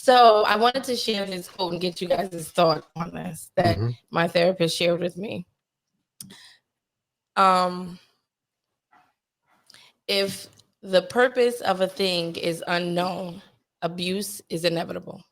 So I wanted to share this quote and get you guys' thought on this that my therapist shared with me. If the purpose of a thing is unknown, abuse is inevitable.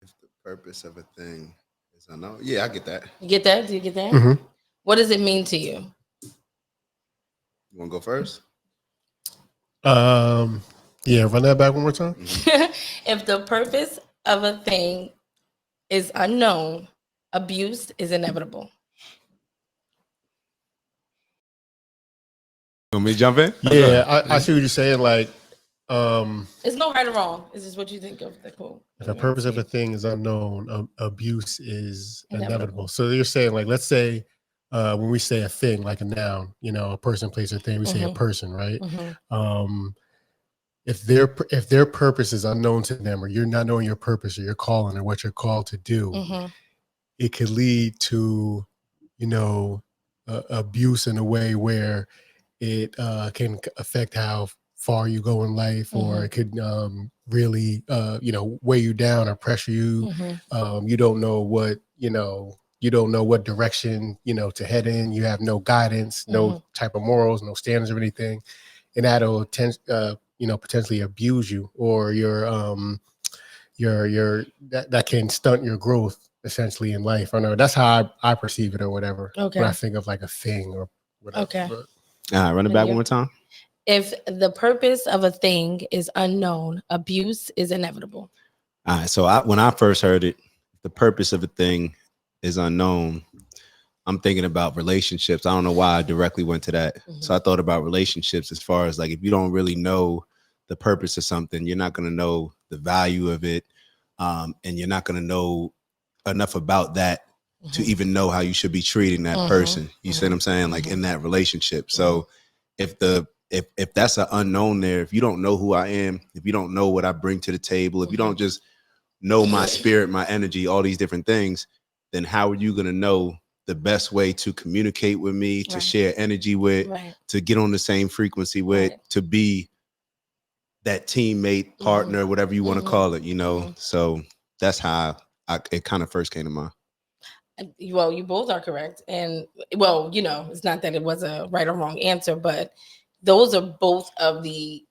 If the purpose of a thing is unknown, yeah, I get that. You get that? Do you get that? What does it mean to you? You want to go first? Yeah, run that back one more time. If the purpose of a thing is unknown, abuse is inevitable. You want me to jump in? Yeah, I see what you're saying. Like, it's no right or wrong. It's just what you think of the quote. If the purpose of a thing is unknown, abuse is inevitable. So you're saying, like, let's say when we say a thing, like a noun, a person, place, or thing, we say a person, right? If their purpose is unknown to them, or you're not knowing your purpose or your calling or what you're called to do, it could lead to, abuse in a way where it can affect how far you go in life, or it could really, weigh you down or pressure you. You don't know what, you don't know what direction, to head in. You have no guidance, no type of morals, no standards or anything. And that'll potentially abuse you, or that can stunt your growth essentially in life. I know that's how I perceive it, or whatever. When I think of like a thing or whatever. Okay. Run it back one more time. If the purpose of a thing is unknown, abuse is inevitable. All right. So when I first heard it, the purpose of a thing is unknown, I'm thinking about relationships. I don't know why I directly went to that. So I thought about relationships as far as, like, if you don't really know the purpose of something, you're not going to know the value of it. And you're not going to know enough about that to even know how you should be treating that person. You see what I'm saying? Like in that relationship. So if that's an unknown there, if you don't know who I am, if you don't know what I bring to the table, if you don't just know my spirit, my energy, all these different things, then how are you going to know the best way to communicate with me, to share energy with, to get on the same frequency with, to be that teammate, partner, whatever you want to call it, So that's how it kind of first came to mind. Well, you both are correct. And well, it's not that it was a right or wrong answer, but those are both of the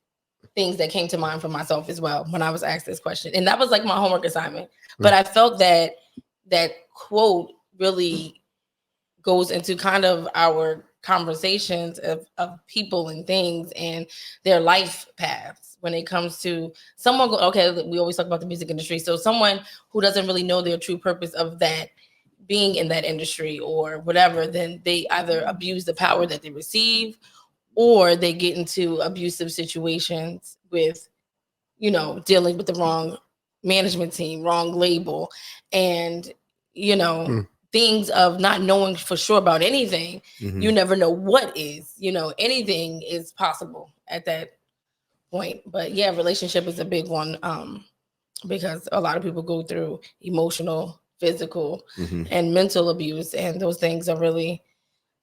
things that came to mind for myself as well when I was asked this question. And that was like my homework assignment. But I felt that that quote really goes into kind of our conversations of people and things and their life paths when it comes to someone. Okay, we always talk about the music industry. So someone who doesn't really know their true purpose of that being in that industry or whatever, then they either abuse the power that they receive, or they get into abusive situations with, dealing with the wrong management team, wrong label, and, things of not knowing for sure about anything. You never know what is, anything is possible at that point. But yeah, relationship is a big one, because a lot of people go through emotional, physical, and mental abuse, and those things are really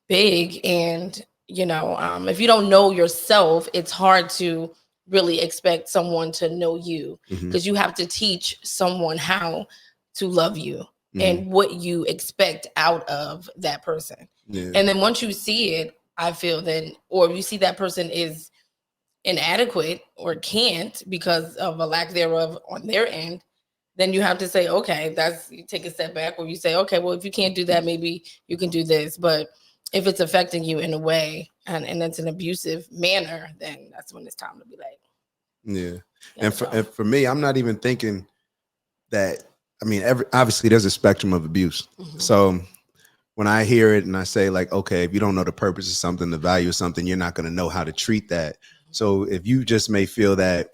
big. And if you don't know yourself, it's hard to really expect someone to know you, because you have to teach someone how to love you and what you expect out of that person. And then once you see it, I feel then, or you see that person is inadequate or can't because of a lack thereof on their end, then you have to say, okay, you take a step back, or you say, okay, well, if you can't do that, maybe you can do this. But if it's affecting you in a way and it's an abusive manner, then that's when it's time to be like, And for me, I'm not even thinking that. I mean, obviously there's a spectrum of abuse. So when I hear it and I say, like, okay, if you don't know the purpose of something, the value of something, you're not going to know how to treat that. So if you just may feel that,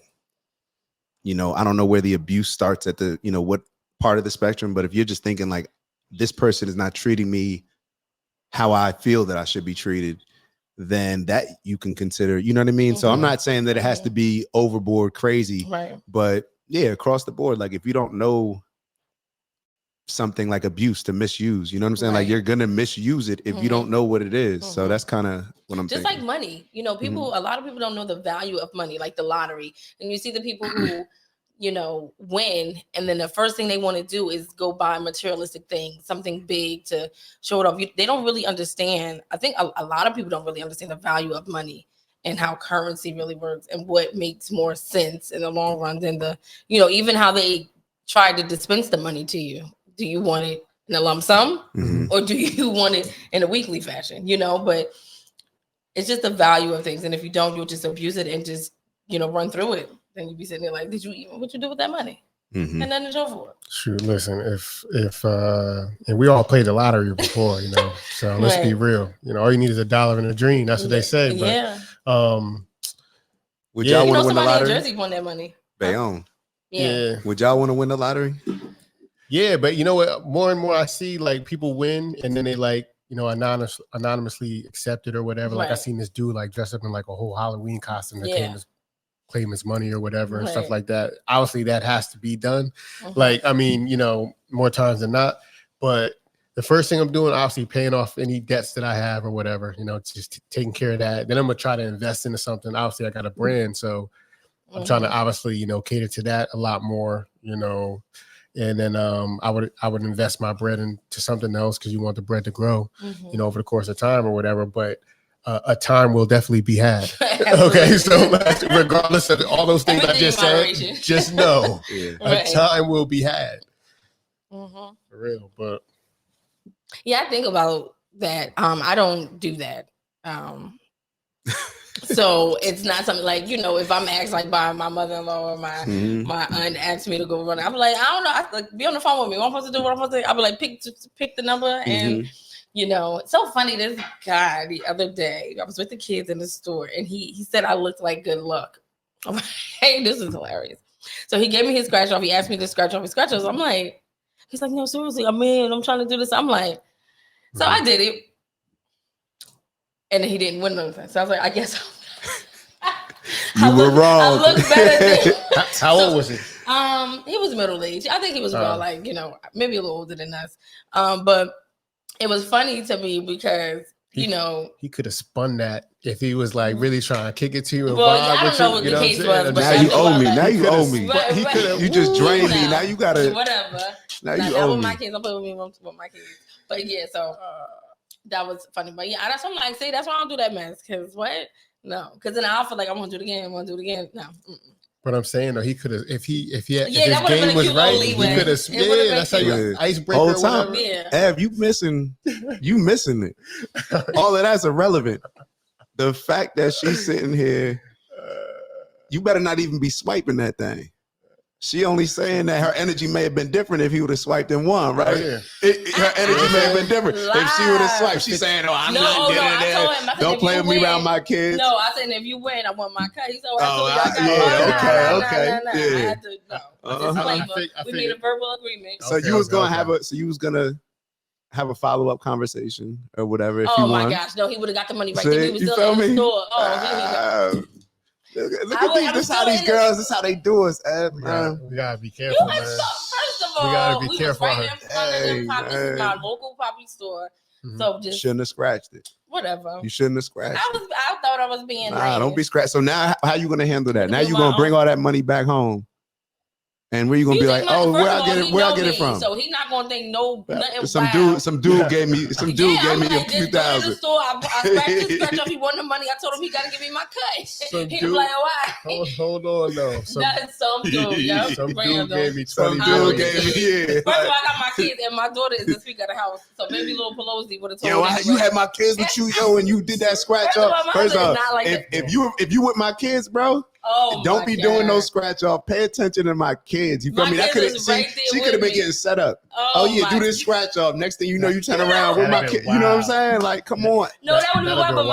I don't know where the abuse starts at the, what part of the spectrum, but if you're just thinking like, this person is not treating me how I feel that I should be treated, then that you can consider, you know what I mean? So I'm not saying that it has to be overboard crazy, but yeah, across the board, like if you don't know something like abuse to misuse, you know what I'm saying? Like you're gonna misuse it if you don't know what it is. So that's kind of what I'm just thinking. Like money, people, a lot of people don't know the value of money, like the lottery. And you see the people who win, and then the first thing they want to do is go buy materialistic things, something big to show it off. They don't really understand. I think a lot of people don't really understand the value of money and how currency really works and what makes more sense in the long run than even how they try to dispense the money to you. Do you want it in a lump sum or do you want it in a weekly fashion? But it's just the value of things. And if you don't, you'll just abuse it and just, run through it. Then you'd be sitting there like, what you do with that money? And nothing to show for it. Shoot, listen, if and we all played the lottery before, so let's be real. All you need is $1 and a dream. That's what they say. But would y'all want to win the lottery? In Jersey won that money. Bayonne. Yeah. Would y'all want to win the lottery? Yeah, but you know what? More and more I see like people win and then they like, anonymously accept it or whatever. Like I seen this dude like dress up in like a whole Halloween costume that claim his money or whatever and stuff like that. Obviously that has to be done. Like, I mean, more times than not. But the first thing I'm doing, obviously paying off any debts that I have or whatever, just taking care of that. Then I'm going to try to invest into something. Obviously I got a brand. So I'm trying to obviously, cater to that a lot more, and then I would invest my bread into something else because you want the bread to grow, over the course of time or whatever. But a time will definitely be had. Okay, so regardless of all those things I just said, just know a time will be had. For real, but I think about that. I don't do that. So it's not something like, if I'm asked like by my mother-in-law or my aunt asked me to go run, I'm like, I don't know. I like be on the phone with me. What I'm supposed to do? What I'm supposed to do? I'll be like, pick the number. And, it's so funny. This guy the other day, I was with the kids in the store and he said I looked like good luck. I'm like, hey, this is hilarious. So he gave me his scratch off. He asked me to scratch off his scratches. I'm like, he's like, no, seriously, I'm trying to do this. I'm like, so I did it. And then he didn't win nothing. So I was like, I guess you were wrong. I look better than How old was he? He was middle aged. I think he was about like, maybe a little older than us. But it was funny to me because he could have spun that if he was like really trying to kick it to you. And I don't know what the case was. Now you owe me. Now you owe me. Right. You just drained me. Now you gotta whatever. Now you owe me. My kids, I'm playing with my kids. But yeah, so that was funny. But yeah, that's what I'm like. See, that's why I don't do that mess. Because what? No, because then I'll feel like I want to do it again. No. But I'm saying though, he could have if his game was right, he could have. Yeah, that's how you icebreaker. Whole time, Ev, you missing it. All of that's irrelevant. The fact that she's sitting here, you better not even be swiping that thing. She only saying that her energy may have been different if he would have swiped and won, right? Her energy may have been different if she would have swiped. She's saying, "Oh, I'm not getting it there. Don't play with me around my kids." No, I said, if you win, I want my cut. He said, okay. I had to we made a verbal agreement. So you was gonna have a follow-up conversation or whatever. If you won. My gosh, no, he would have got the money right then. He was still in the store. Look at these. This how these girls. This how they do us. We gotta be careful, man. First of all, we gotta be careful. Right in front of my local poppy store. So just shouldn't have scratched it. Whatever. You shouldn't have scratched. I thought I was being. Don't be scratched. So now, how you gonna handle that? Now you gonna bring all that money back home. And where you gonna be like, where I get it from? So he's not gonna think nothing. Some dude gave me a few thousand. I scratched his scratch off. He won the money. I told him he gotta give me my cut. He was like, why? Hold on, though. That's some dude. Some dude gave me $20. Some dude gave me First of all, I got my kids and my daughter is the speaker of the house. So maybe little Pelosi would have told me. You had my kids with you, and you did that scratch off. First off, if you with my kids, bro. Don't be doing no scratch off. Pay attention to my kids. You feel me? That could she could have been getting set up. Do this scratch off. Next thing you know, you turn around with my kid. You know what I'm saying? Like, come on. No, that would be wild. But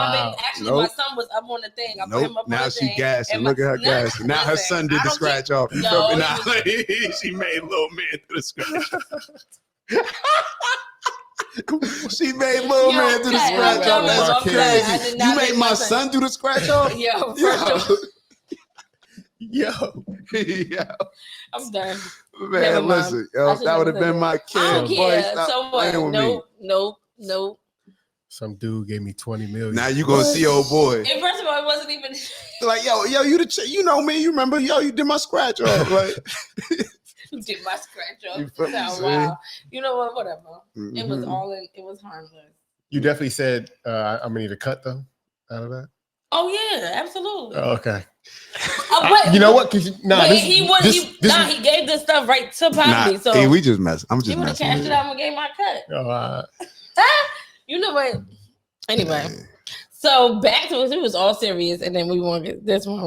my son was up on the thing. I put him up on the thing. Now she gassing. Look at her gassing. Now her son did the scratch off. You feel me? She made little man do the scratch. She made little man do the scratch off. That's crazy. You made my son do the scratch off? Yo, I'm done. Man, listen, that would have been my kid. I don't care. So what? Nope. Some dude gave me 20 million. Now you gonna see old boy. And first of all, it wasn't even Like, yo, you you know me, you remember, yo, you did my scratch off. Like you did my scratch off. You feel me, Sound see? wild. You know what? Whatever. It was Mhm. all in. It was harmless. You definitely said I'm gonna need a cut though out of that. Oh yeah, absolutely. Oh, okay. But You know what? he gave this stuff right to Poppy. So hey, we just mess. I'm he just would have messing. cashed it out and gave my cut. You know what? Anyway, so back to it. It was all serious, and then we wanted this one right.